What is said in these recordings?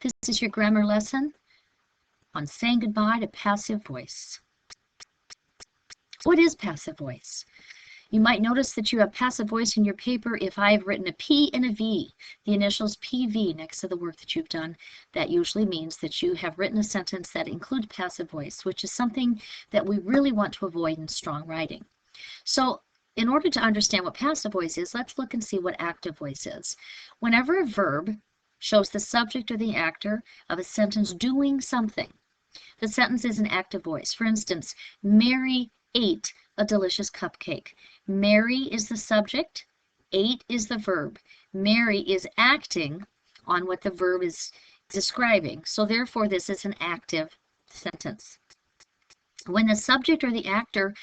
This is your grammar lesson on saying goodbye to passive voice. What is passive voice? You might notice that you have passive voice in your paper if I've written a P and a V, the initials PV next to the work that you've done. That usually means that you have written a sentence that includes passive voice, which is something that we really want to avoid in strong writing. So in order to understand what passive voice is, let's look and see what active voice is. Whenever a verb shows the subject or the actor of a sentence doing something, the sentence is an active voice. For instance, Mary ate a delicious cupcake. Mary is the subject, ate is the verb. Mary is acting on what the verb is describing. So therefore, this is an active sentence. When the subject or the actor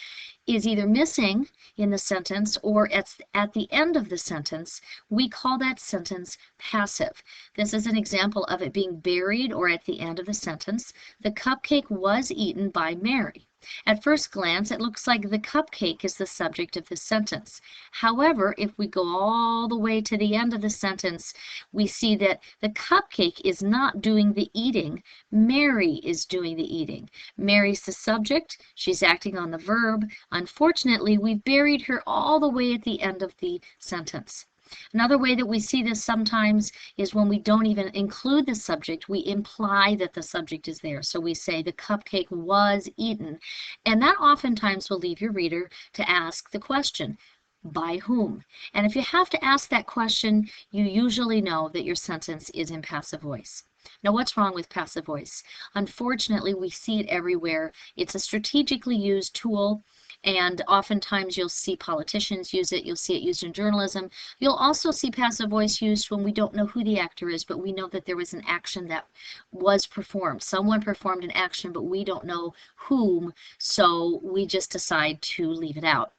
is either missing in the sentence or at the end of the sentence, we call that sentence passive. This is an example of it being buried or at the end of the sentence. The cupcake was eaten by Mary. At first glance, it looks like the cupcake is the subject of the sentence. However, if we go all the way to the end of the sentence, we see that the cupcake is not doing the eating. Mary is doing the eating. Mary's the subject. She's acting on the verb. Unfortunately, we've buried her all the way at the end of the sentence. Another way that we see this sometimes is when we don't even include the subject, we imply that the subject is there. So we say the cupcake was eaten, and that oftentimes will leave your reader to ask the question, by whom? And if you have to ask that question, you usually know that your sentence is in passive voice. Now, what's wrong with passive voice? Unfortunately, we see it everywhere. It's a strategically used tool, and oftentimes you'll see politicians use it. You'll see it used in journalism. You'll also see passive voice used when we don't know who the actor is, but we know that there was an action that was performed. Someone performed an action, but we don't know whom, so we just decide to leave it out.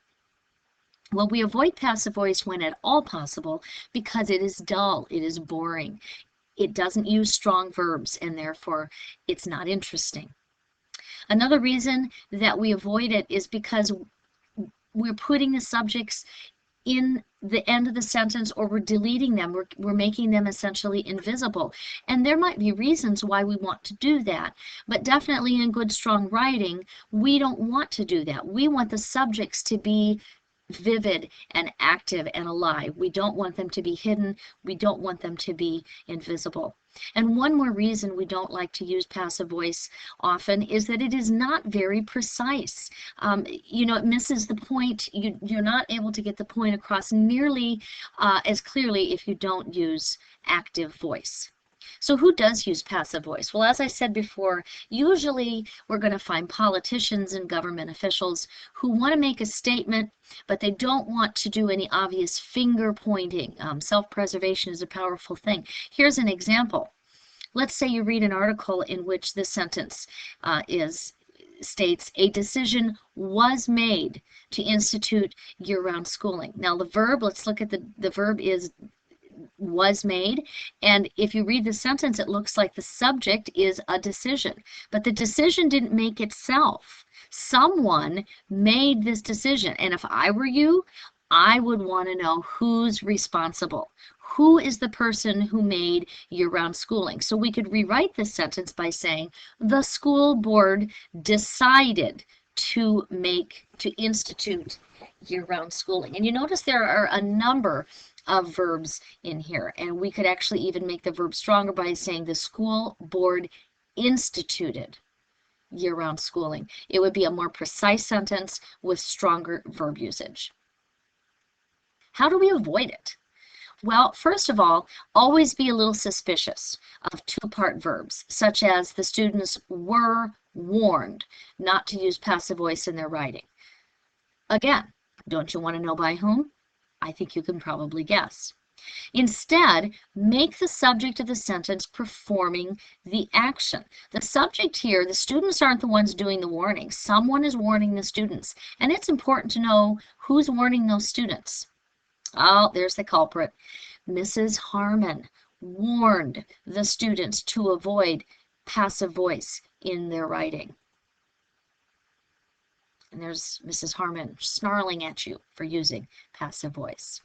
Well, we avoid passive voice when at all possible because it is dull, it is boring. It doesn't use strong verbs, and therefore it's not interesting. Another reason that we avoid it is because we're putting the subjects in the end of the sentence, or we're deleting them. We're making them essentially invisible. And there might be reasons why we want to do that, but definitely in good, strong writing, we don't want to do that. We want the subjects to be vivid and active and alive. We don't want them to be hidden. We don't want them to be invisible. And one more reason we don't like to use passive voice often is that it is not very precise. It misses the point. You're not able to get the point across nearly as clearly if you don't use active voice. So who does use passive voice? Well, as I said before, usually we're going to find politicians and government officials who want to make a statement, but they don't want to do any obvious finger pointing. Self-preservation is a powerful thing. Here's an example. Let's say you read an article in which this sentence states a decision was made to institute year-round schooling. Now the verb, let's look at the verb is was made, and if you read the sentence, it looks like the subject is a decision, but the decision didn't make itself. Someone made this decision, and if I were you, I would want to know who's responsible. Who is the person who made year-round schooling? So we could rewrite this sentence by saying the school board decided to institute year-round schooling. And you notice there are a number of verbs in here, and we could actually even make the verb stronger by saying the school board instituted year-round schooling. It would be a more precise sentence with stronger verb usage. How do we avoid it? Well, first of all, always be a little suspicious of two-part verbs, such as the students were warned not to use passive voice in their writing. Again, don't you want to know by whom? I think you can probably guess. Instead, make the subject of the sentence performing the action. The subject here, the students aren't the ones doing the warning. Someone is warning the students, and it's important to know who's warning those students. Oh, there's the culprit. Mrs. Harmon warned the students to avoid passive voice in their writing. And there's Mrs. Harmon snarling at you for using passive voice.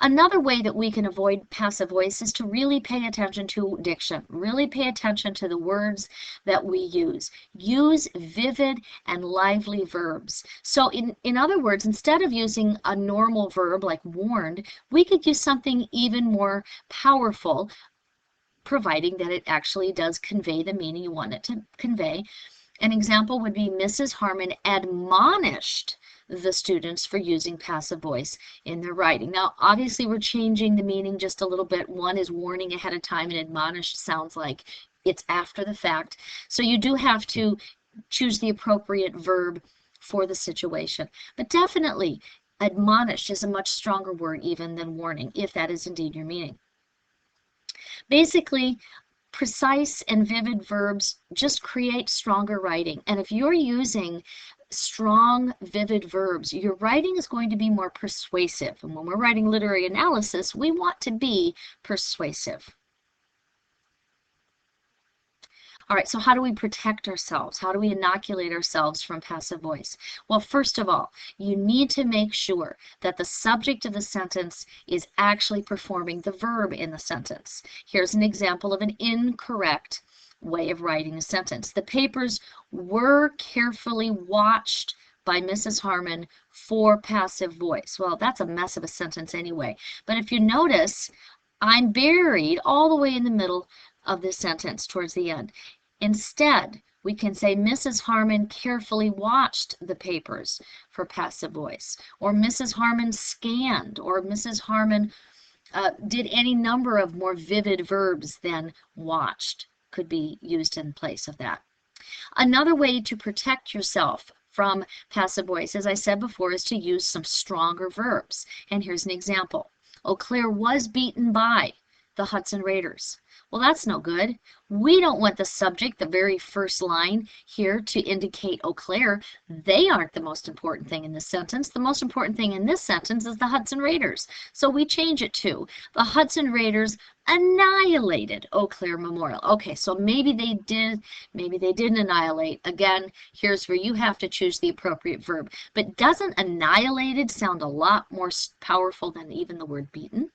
Another way that we can avoid passive voice is to really pay attention to diction, really pay attention to the words that we use. Use vivid and lively verbs. So in other words, instead of using a normal verb like warned, we could use something even more powerful, providing that it actually does convey the meaning you want it to convey. An example would be Mrs. Harmon admonished the students for using passive voice in their writing. Now, obviously, we're changing the meaning just a little bit. One is warning ahead of time, and admonished sounds like it's after the fact. So you do have to choose the appropriate verb for the situation. But definitely, admonished is a much stronger word even than warning, if that is indeed your meaning. Basically, precise and vivid verbs just create stronger writing. And if you're using strong, vivid verbs, your writing is going to be more persuasive. And when we're writing literary analysis, we want to be persuasive. All right, so how do we protect ourselves? How do we inoculate ourselves from passive voice? Well, first of all, you need to make sure that the subject of the sentence is actually performing the verb in the sentence. Here's an example of an incorrect way of writing a sentence. The papers were carefully watched by Mrs. Harmon for passive voice. Well, that's a mess of a sentence anyway. But if you notice, I'm buried all the way in the middle of this sentence towards the end. Instead, we can say Mrs. Harmon carefully watched the papers for passive voice, or Mrs. Harmon scanned, or Mrs. Harmon did any number of more vivid verbs than watched could be used in place of that. Another way to protect yourself from passive voice, as I said before, is to use some stronger verbs. And here's an example. Eau Claire was beaten by the Hudson Raiders. Well, that's no good. We don't want the subject, the very first line here, to indicate Eau Claire. They aren't the most important thing in this sentence. The most important thing in this sentence is the Hudson Raiders. So we change it to the Hudson Raiders annihilated Eau Claire Memorial. Okay, so maybe they did, maybe they didn't annihilate. Again, here's where you have to choose the appropriate verb. But doesn't annihilated sound a lot more powerful than even the word beaten?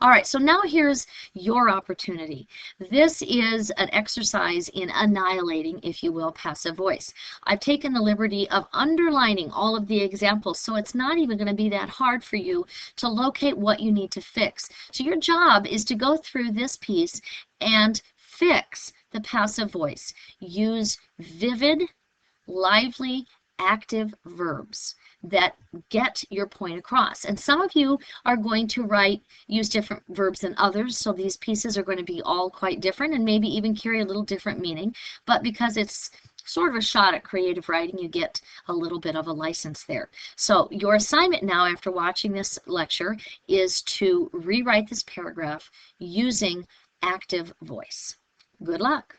All right, so now here's your opportunity. This is an exercise in annihilating, if you will, passive voice. I've taken the liberty of underlining all of the examples, so it's not even going to be that hard for you to locate what you need to fix. So your job is to go through this piece and fix the passive voice. Use vivid, lively, active verbs that get your point across. And some of you are going to use different verbs than others, so these pieces are going to be all quite different and maybe even carry a little different meaning. But because it's sort of a shot at creative writing, you get a little bit of a license there. So your assignment now, after watching this lecture, is to rewrite this paragraph using active voice. Good luck.